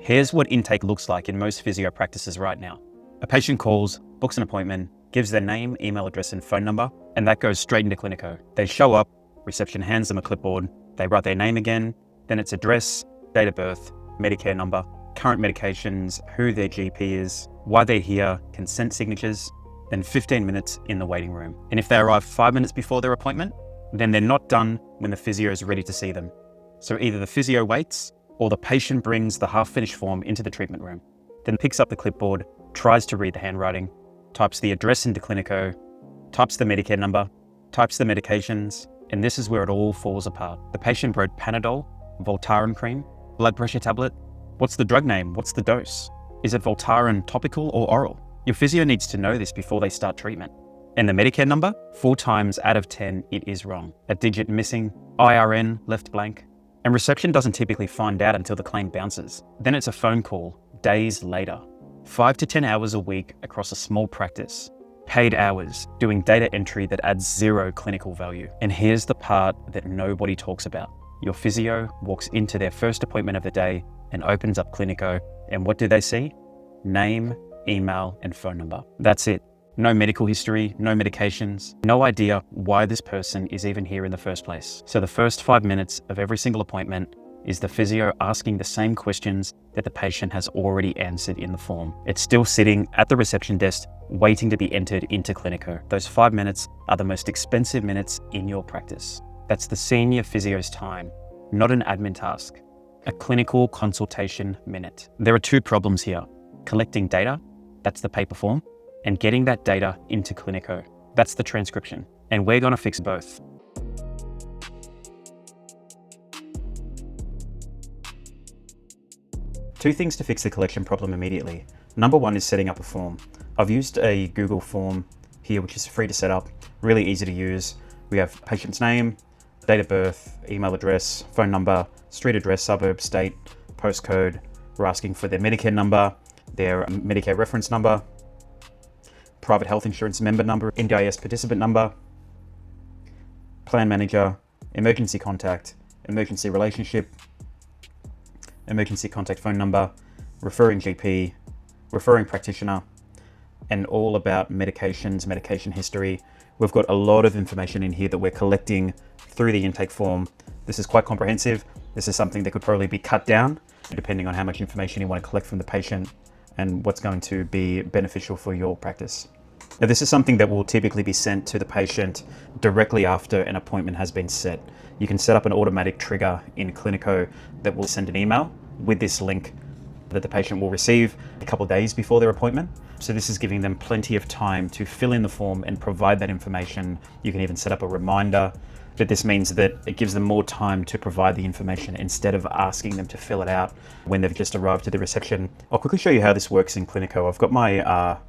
Here's what intake looks like in most physio practices right now. A patient calls, books an appointment, gives their name, email address, and phone number, and that goes straight into Cliniko. They show up, reception hands them a clipboard, they write their name again, then it's address, date of birth, Medicare number, current medications, who their GP is, why they're here, consent signatures, then 15 minutes in the waiting room. And if they arrive 5 minutes before their appointment, then they're not done when the physio is ready to see them. So either the physio waits or the patient brings the half-finished form into the treatment room, then picks up the clipboard, tries to read the handwriting, types the address into Cliniko, types the Medicare number, types the medications, and this is where it all falls apart. The patient wrote Panadol, Voltaren cream, blood pressure tablet. What's the drug name? What's the dose? Is it Voltaren topical or oral? Your physio needs to know this before they start treatment. And the Medicare number, 4 times out of 10, it is wrong. A digit missing, IRN left blank. And reception doesn't typically find out until the claim bounces. Then it's a phone call, days later. 5 to 10 hours a week across a small practice. Paid hours, doing data entry that adds 0 clinical value. And here's the part that nobody talks about. Your physio walks into their first appointment of the day and opens up Cliniko, and what do they see? Name, email, and phone number. That's it. No medical history, no medications, no idea why this person is even here in the first place. So the first 5 minutes of every single appointment is the physio asking the same questions that the patient has already answered in the form. It's still sitting at the reception desk, waiting to be entered into Cliniko. Those 5 minutes are the most expensive minutes in your practice. That's the senior physio's time, not an admin task. A clinical consultation minute. There are 2 problems here. Collecting data, that's the paper form, and getting that data into Cliniko. That's the transcription. And we're gonna fix both. Two things to fix the collection problem immediately. Number 1 is setting up a form. I've used a Google form here, which is free to set up, really easy to use. We have patient's name, date of birth, email address, phone number, street address, suburb, state, postcode. We're asking for their Medicare number, their Medicare reference number, private health insurance member number, NDIS participant number, plan manager, emergency contact, emergency relationship, emergency contact phone number, referring GP, referring practitioner, and all about medications, medication history. We've got a lot of information in here that we're collecting through the intake form. This is quite comprehensive. This is something that could probably be cut down depending on how much information you want to collect from the patient and what's going to be beneficial for your practice. Now, this is something that will typically be sent to the patient directly after an appointment has been set. You can set up an automatic trigger in Cliniko that will send an email with this link that the patient will receive a couple of days before their appointment. So this is giving them plenty of time to fill in the form and provide that information. You can even set up a reminder, but this means that it gives them more time to provide the information instead of asking them to fill it out when they've just arrived to the reception. I'll quickly show you how this works in Cliniko. I've got my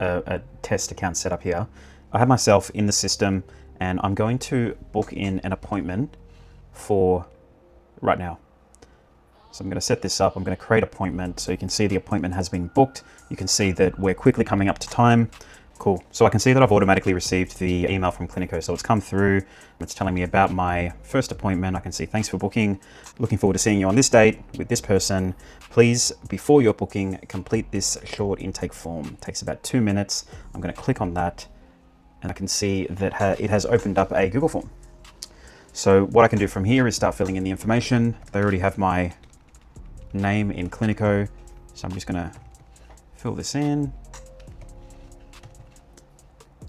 a test account set up here. I have myself in the system and I'm going to book in an appointment for right now. So I'm going to set this up. I'm going to create appointment so you can see the appointment has been booked. You can see that we're quickly coming up to time. Cool. So I can see that I've automatically received the email from Cliniko. So it's come through. It's telling me about my first appointment. I can see, thanks for booking. Looking forward to seeing you on this date with this person. Please, before your booking, complete this short intake form. It takes about 2 minutes. I'm going to click on that and I can see that it has opened up a Google form. So what I can do from here is start filling in the information. They already have my name in Cliniko. So I'm just going to fill this in.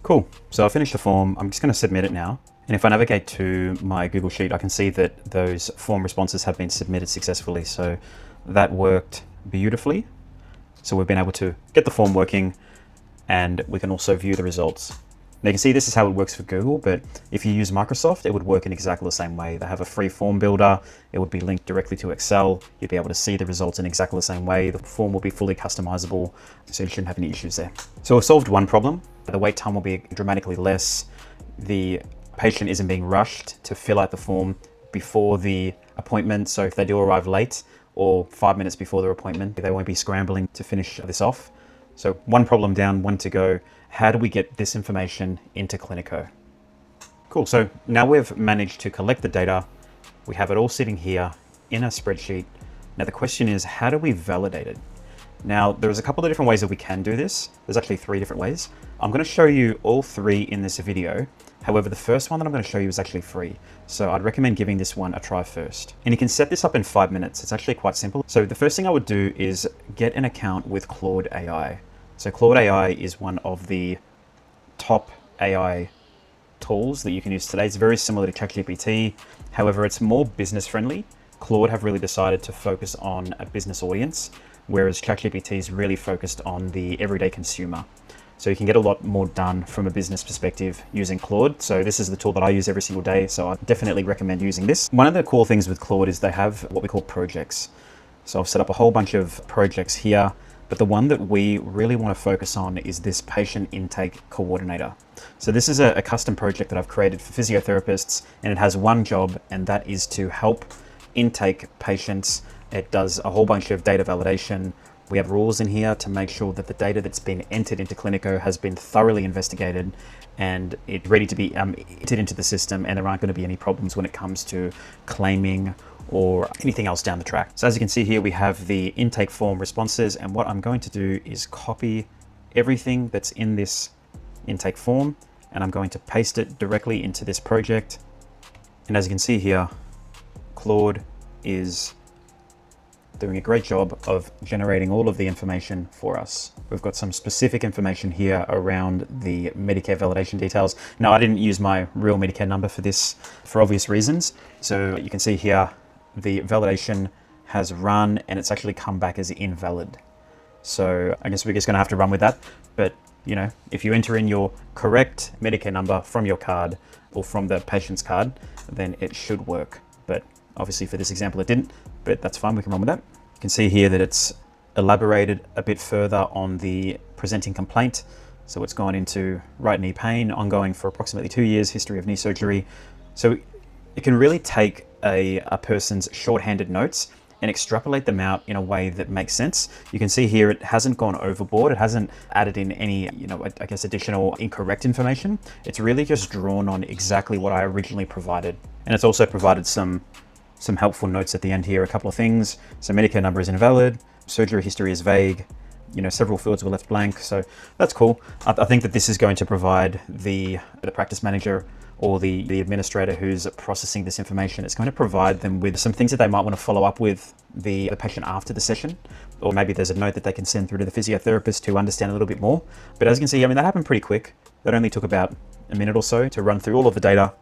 Cool. So I finished the form. I'm just going to submit it now. And if I navigate to my Google Sheet, I can see that those form responses have been submitted successfully. So that worked beautifully. So we've been able to get the form working and we can also view the results. Now you can see this is how it works for Google, but if you use Microsoft, it would work in exactly the same way. They have a free form builder. It would be linked directly to Excel. You'd be able to see the results in exactly the same way. The form will be fully customizable, so you shouldn't have any issues there. So we've solved one problem. The wait time will be dramatically less. The patient isn't being rushed to fill out the form before the appointment. So if they do arrive late or 5 minutes before their appointment, they won't be scrambling to finish this off. So one problem down, one to go. How do we get this information into Cliniko? Cool, so now we've managed to collect the data. We have it all sitting here in a spreadsheet. Now the question is, how do we validate it? Now, there's a couple of different ways that we can do this. There's actually 3 different ways. I'm going to show you all 3 in this video. However, the first one that I'm going to show you is actually free. So I'd recommend giving this one a try first. And you can set this up in 5 minutes. It's actually quite simple. So the first thing I would do is get an account with Claude.ai. So Claude.ai is one of the top AI tools that you can use today. It's very similar to ChatGPT. However, it's more business friendly. Claude have really decided to focus on a business audience, whereas ChatGPT is really focused on the everyday consumer. So you can get a lot more done from a business perspective using Claude. So this is the tool that I use every single day. So I definitely recommend using this. One of the cool things with Claude is they have what we call projects. So I've set up a whole bunch of projects here, but the one that we really want to focus on is this patient intake coordinator. So this is a custom project that I've created for physiotherapists, and it has one job, and that is to help intake patients. It does a whole bunch of data validation. We have rules in here to make sure that the data that's been entered into Cliniko has been thoroughly investigated and it's ready to be entered into the system, and there aren't going to be any problems when it comes to claiming or anything else down the track. So as you can see here, we have the intake form responses, and what I'm going to do is copy everything that's in this intake form, and I'm going to paste it directly into this project. And as you can see here, Claude is doing a great job of generating all of the information for us. We've got some specific information here around the Medicare validation details. Now, I didn't use my real Medicare number for this for obvious reasons. So you can see here, the validation has run and it's actually come back as invalid. So I guess we're just gonna have to run with that. But you know, if you enter in your correct Medicare number from your card or from the patient's card, then it should work. But obviously for this example, it didn't, but that's fine, we can run with that. You can see here that it's elaborated a bit further on the presenting complaint. So it's gone into right knee pain, ongoing for approximately 2 years, history of knee surgery. So it can really take a person's shorthanded notes and extrapolate them out in a way that makes sense. You can see here, it hasn't gone overboard. It hasn't added in any, I guess, additional incorrect information. It's really just drawn on exactly what I originally provided. And it's also provided some helpful notes at the end here, a couple of things. So Medicare number is invalid, surgery history is vague, several fields were left blank. So that's cool. I think that this is going to provide the practice manager or the administrator who's processing this information. It's going to provide them with some things that they might want to follow up with the patient after the session, or maybe there's a note that they can send through to the physiotherapist to understand a little bit more. But as you can see, that happened pretty quick. That only took about a minute or so to run through all of the data.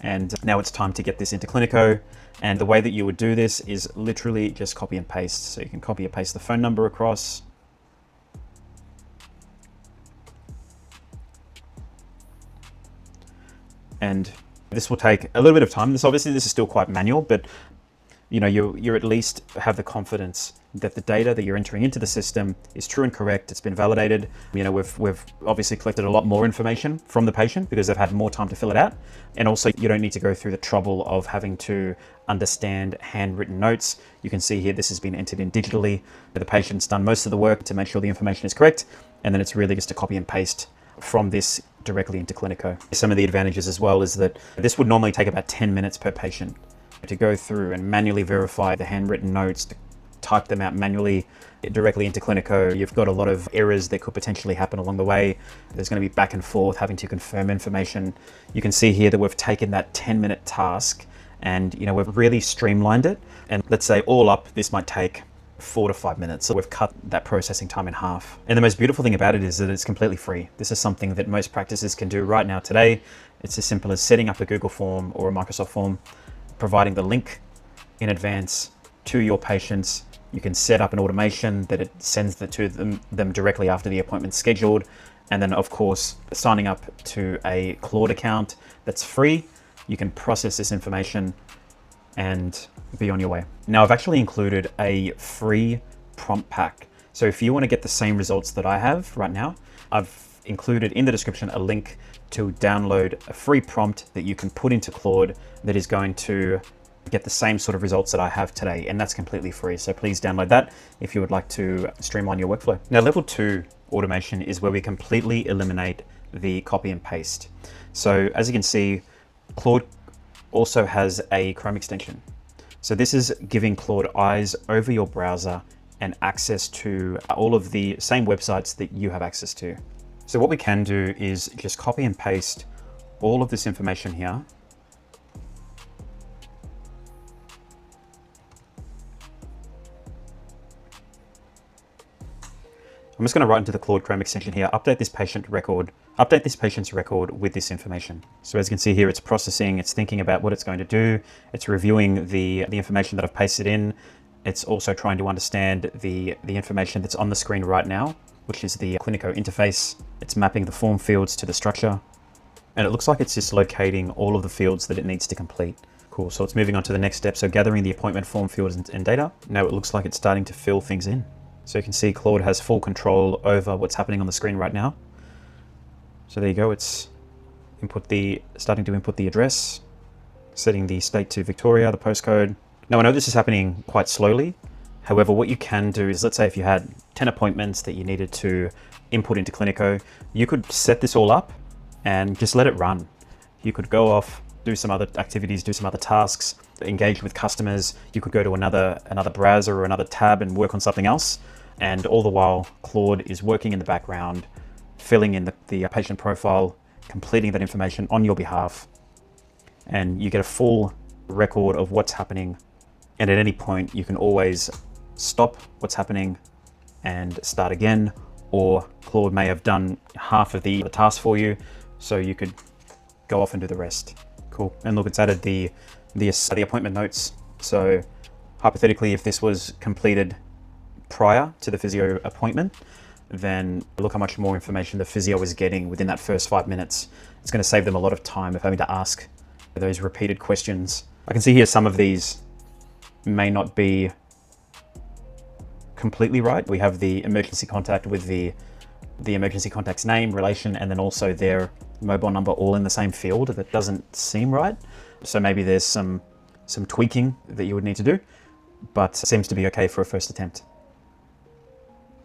And now it's time to get this into Cliniko. And the way that you would do this is literally just copy and paste. So you can copy and paste the phone number across. And this will take a little bit of time. This is still quite manual, but you at least have the confidence that the data that you're entering into the system is true and correct. It's been validated. We've obviously collected a lot more information from the patient because they've had more time to fill it out. And also you don't need to go through the trouble of having to understand handwritten notes. You can see here, this has been entered in digitally. The patient's done most of the work to make sure the information is correct. And then it's really just a copy and paste from this directly into Cliniko. Some of the advantages as well is that this would normally take about 10 minutes per patient to go through and manually verify the handwritten notes, to type them out manually directly into Cliniko. You've got a lot of errors that could potentially happen along the way. There's going to be back and forth having to confirm information. You can see here that we've taken that 10-minute task and we've really streamlined it. And let's say all up, this might take 4 to 5 minutes. So we've cut that processing time in half. And the most beautiful thing about it is that it's completely free. This is something that most practices can do right now today. It's as simple as setting up a Google form or a Microsoft form, providing the link in advance to your patients. You can set up an automation that it sends it to them directly after the appointment's scheduled. And then of course, signing up to a Claude account that's free, you can process this information and be on your way. Now I've actually included a free prompt pack. So if you want to get the same results that I have right now, I've included in the description a link to download a free prompt that you can put into Claude that is going to get the same sort of results that I have today. And that's completely free. So please download that if you would like to streamline your workflow. Now, level 2 automation is where we completely eliminate the copy and paste. So as you can see, Claude also has a Chrome extension. So this is giving Claude eyes over your browser and access to all of the same websites that you have access to. So what we can do is just copy and paste all of this information here. I'm just going to write into the Claude Chrome extension here, update this patient's record with this information. So as you can see here, it's processing, it's thinking about what it's going to do, it's reviewing the information that I've pasted in. It's also trying to understand the information that's on the screen right now, which is the Cliniko interface. It's mapping the form fields to the structure. And it looks like it's just locating all of the fields that it needs to complete. Cool, so it's moving on to the next step. So gathering the appointment form fields and data. Now it looks like it's starting to fill things in. So you can see Claude has full control over what's happening on the screen right now. So there you go, it's starting to input the address, setting the state to Victoria, the postcode. Now I know this is happening quite slowly. However, what you can do is, let's say if you had 10 appointments that you needed to input into Cliniko, you could set this all up and just let it run. You could go off, do some other activities, do some other tasks, engage with customers. You could go to another browser or another tab and work on something else. And all the while, Claude is working in the background, filling in the patient profile, completing that information on your behalf. And you get a full record of what's happening. And at any point, you can always stop what's happening and start again. Or Claude may have done half of the task for you, so you could go off and do the rest. Cool. And look, it's added the appointment notes. So hypothetically, if this was completed prior to the physio appointment, then look how much more information the physio is getting within that first 5 minutes. It's going to save them a lot of time of having to ask those repeated questions. I can see here some of these may not be completely right. We have the emergency contact with the emergency contact's name, relation, and then also their mobile number all in the same field. That doesn't seem right. So maybe there's some tweaking that you would need to do, but it seems to be okay for a first attempt.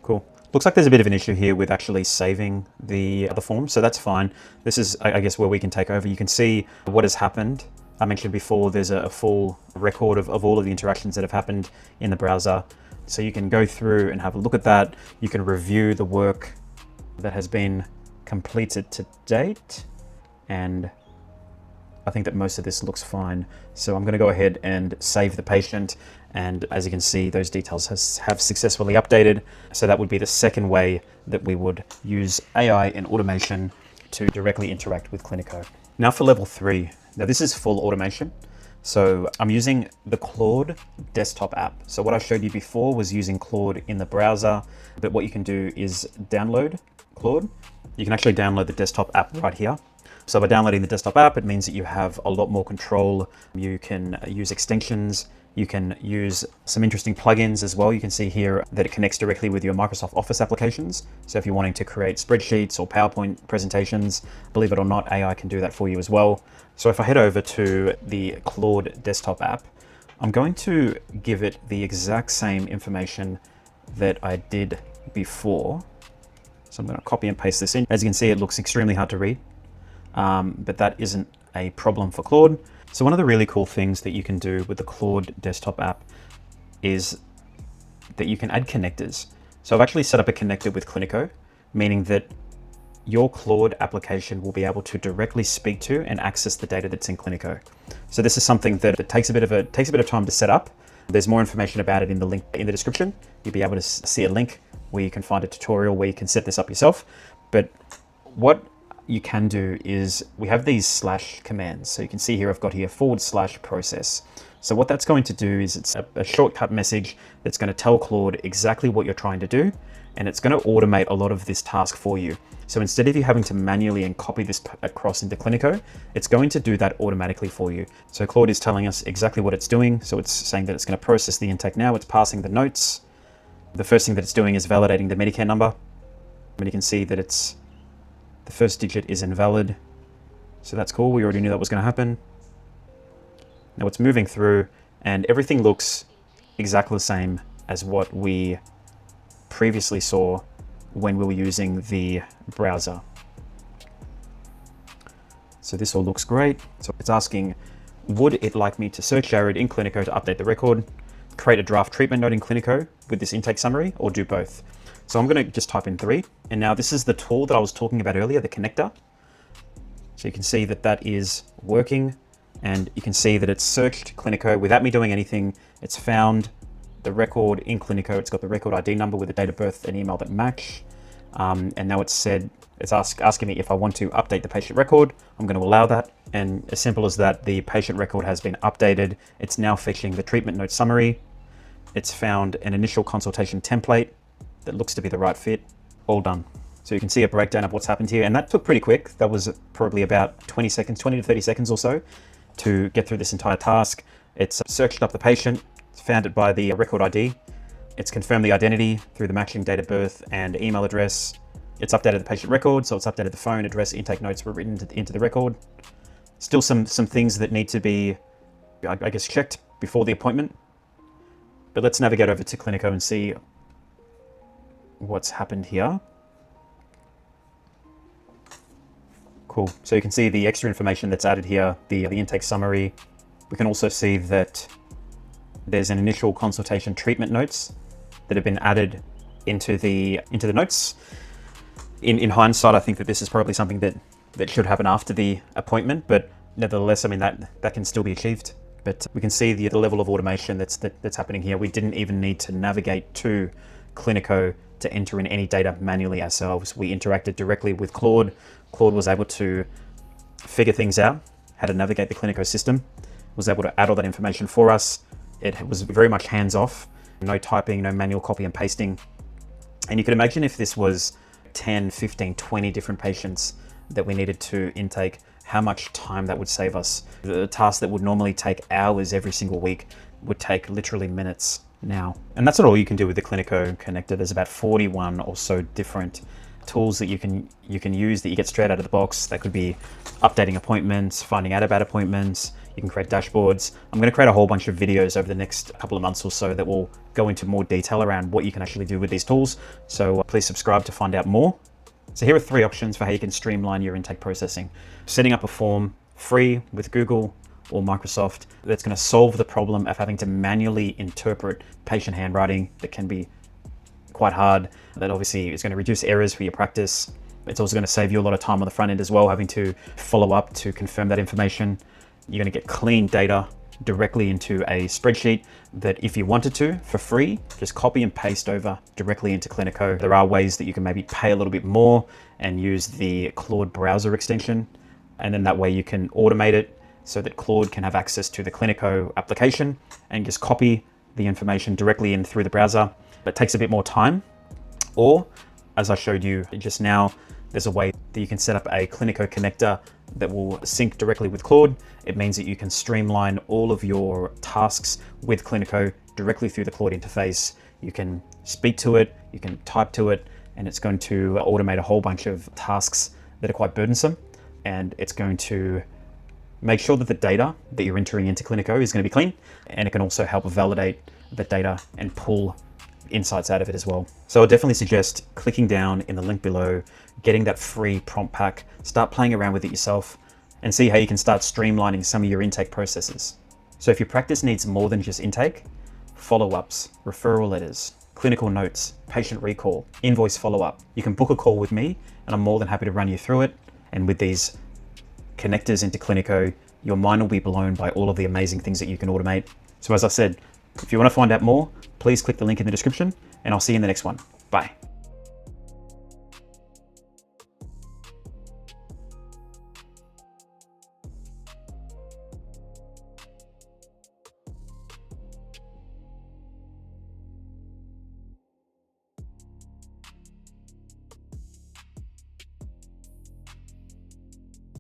Cool. Looks like there's a bit of an issue here with actually saving the form, so that's fine. This is, I guess, where we can take over. You can see what has happened. I mentioned before, there's a full record of all of the interactions that have happened in the browser. So you can go through and have a look at that. You can review the work that has been completed to date. And I think that most of this looks fine. So I'm going to go ahead and save the patient. And as you can see, those details have successfully updated. So that would be the second way that we would use AI and automation to directly interact with Cliniko. Now for level 3. Now this is full automation. So I'm using the Claude desktop app. So what I showed you before was using Claude in the browser, but what you can do is download Claude. You can actually download the desktop app right here. So by downloading the desktop app, it means that you have a lot more control. You can use extensions. You can use some interesting plugins as well. You can see here that it connects directly with your Microsoft Office applications. So if you're wanting to create spreadsheets or PowerPoint presentations, believe it or not, AI can do that for you as well. So if I head over to the Claude desktop app, I'm going to give it the exact same information that I did before. So I'm going to copy and paste this in. As you can see, it looks extremely hard to read, but that isn't a problem for Claude. So one of the really cool things that you can do with the Claude desktop app is that you can add connectors. So I've actually set up a connector with Cliniko, meaning that your Claude application will be able to directly speak to and access the data that's in Cliniko. So this is something that takes a bit of time to set up. There's more information about it in the link in the description. You'll be able to see a link where you can find a tutorial where you can set this up yourself. But what you can do is we have these slash commands. So you can see here, I've got here /process. So what that's going to do is it's a shortcut message that's going to tell Claude exactly what you're trying to do. And it's going to automate a lot of this task for you. So instead of you having to manually and copy this across into Cliniko, it's going to do that automatically for you. So Claude is telling us exactly what it's doing. So it's saying that it's going to process the intake now. It's passing the notes. The first thing that it's doing is validating the Medicare number. And you can see that the first digit is invalid. So that's cool. We already knew that was going to happen. Now it's moving through and everything looks exactly the same as what we previously saw when we were using the browser. So this all looks great. So it's asking Would it like me to search Jared in Cliniko to update the record, create a draft treatment note in Cliniko with this intake summary, or do both? So I'm going to just type in 3. And now this is the tool that I was talking about earlier, the connector. So you can see that that is working, and you can see that it's searched Cliniko without me doing anything. It's found the record in Cliniko. It's got the record ID number with the date of birth and email that match. And now it's asking me if I want to update the patient record. I'm going to allow that. And as simple as that, the patient record has been updated. It's now fetching the treatment note summary. It's found an initial consultation template that looks to be the right fit. All done. So you can see a breakdown of what's happened here. And that took pretty quick. That was probably about 20 to 30 seconds or so to get through this entire task. It's searched up the patient, found it by the record ID. It's confirmed the identity through the matching date of birth and email address. It's updated the patient record, so it's updated the phone address, intake notes were written into the record. Still some things that need to be, I guess, checked before the appointment. But let's navigate over to Cliniko and see what's happened here. Cool. So you can see the extra information that's added here, the intake summary. We can also see that there's an initial consultation treatment notes that have been added into the notes. In hindsight, I think that this is probably something that should happen after the appointment, but nevertheless, I mean, that can still be achieved. But we can see the level of automation that's happening here. We didn't even need to navigate to Cliniko to enter in any data manually ourselves. We interacted directly with Claude. Claude was able to figure things out, how to navigate the Cliniko system, was able to add all that information for us. It was very much hands-off, no typing, no manual copy and pasting. And you can imagine if this was 10, 15, 20 different patients that we needed to intake, how much time that would save us. The task that would normally take hours every single week would take literally minutes now. And that's not all you can do with the Cliniko connector. There's about 41 or so different tools that you can use that you get straight out of the box. That could be updating appointments, finding out about appointments. You can create dashboards. I'm going to create a whole bunch of videos over the next couple of months or so that will go into more detail around what you can actually do with these tools. So please subscribe to find out more. So here are 3 options for how you can streamline your intake processing. Setting up a form free with Google or Microsoft that's going to solve the problem of having to manually interpret patient handwriting that can be quite hard. That obviously is going to reduce errors for your practice. It's also going to save you a lot of time on the front end as well, having to follow up to confirm that information. You're going to get clean data directly into a spreadsheet that if you wanted to, for free, just copy and paste over directly into Cliniko. There are ways that you can maybe pay a little bit more and use the Claude browser extension. And then that way you can automate it so that Claude can have access to the Cliniko application and just copy the information directly in through the browser. It takes a bit more time. Or, as I showed you just now, there's a way that you can set up a Cliniko connector that will sync directly with Claude. It means that you can streamline all of your tasks with Cliniko directly through the Claude interface. You can speak to it, you can type to it, and it's going to automate a whole bunch of tasks that are quite burdensome. And it's going to make sure that the data that you're entering into Cliniko is going to be clean. And it can also help validate the data and pull insights out of it as well. So I definitely suggest clicking down in the link below, getting that free prompt pack, start playing around with it yourself and see how you can start streamlining some of your intake processes. So if your practice needs more than just intake, follow-ups, referral letters, clinical notes, patient recall, invoice follow-up, you can book a call with me and I'm more than happy to run you through it. And with these connectors into Cliniko, your mind will be blown by all of the amazing things that you can automate. So as I said, if you want to find out more, please click the link in the description and I'll see you in the next one. Bye.